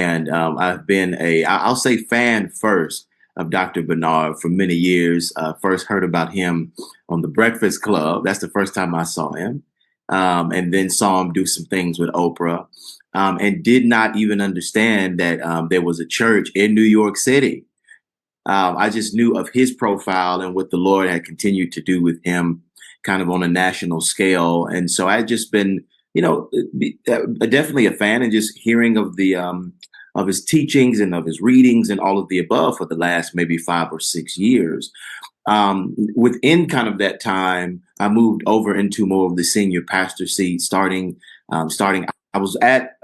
And I've been I'll say fan first of Dr. Bernard for many years. First heard about him on the Breakfast Club. That's the first time I saw him. And then saw him do some things with Oprah, and did not even understand that there was a church in New York City. I just knew of his profile and what the Lord had continued to do with him kind of on a national scale. And so I had just been, definitely a fan, and just hearing of his teachings and of his readings and all of the above for the last maybe 5 or 6 years. Within kind of that time, I moved over into more of the senior pastor seat, starting, I was at,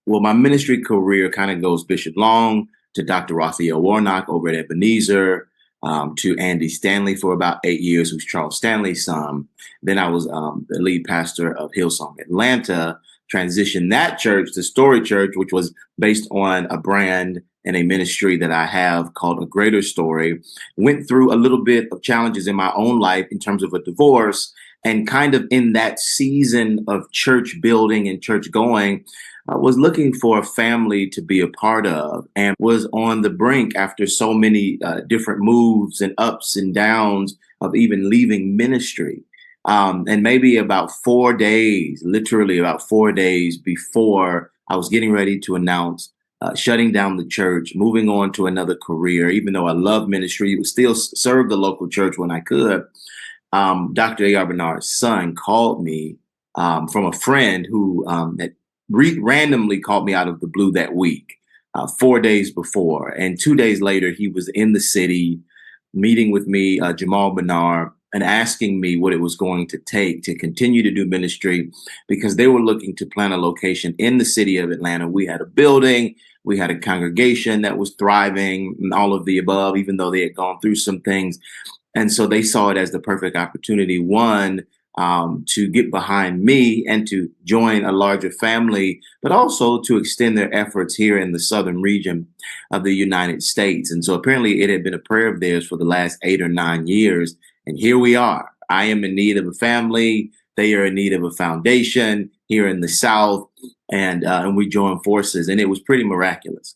my ministry career kind of goes Bishop Long to Dr. Raphael Warnock over at Ebenezer, to Andy Stanley for about 8 years, who's Charles Stanley's son. Then I was the lead pastor of Hillsong Atlanta, transitioned that church to Story Church, which was based on a brand and a ministry that I have called A Greater Story. Went through a little bit of challenges in my own life in terms of a divorce, and kind of in that season of church building and church going, I was looking for a family to be a part of, and was on the brink after so many different moves and ups and downs of even leaving ministry. And maybe about 4 days, literally about 4 days before I was getting ready to announce shutting down the church, moving on to another career, even though I love ministry, would still serve the local church when I could. Dr. A.R. Bernard's son called me from a friend who had randomly called me out of the blue that week, 4 days before. And 2 days later, he was in the city meeting with me, Jamal Bernard, and asking me what it was going to take to continue to do ministry, because they were looking to plan a location in the city of Atlanta. We had a building, we had a congregation that was thriving, and all of the above, even though they had gone through some things. And so they saw it as the perfect opportunity, one, to get behind me and to join a larger family, but also to extend their efforts here in the southern region of the United States. And so apparently it had been a prayer of theirs for the last 8 or 9 years. And here we are. I am in need of a family. They are in need of a foundation here in the South. And we joined forces, and it was pretty miraculous.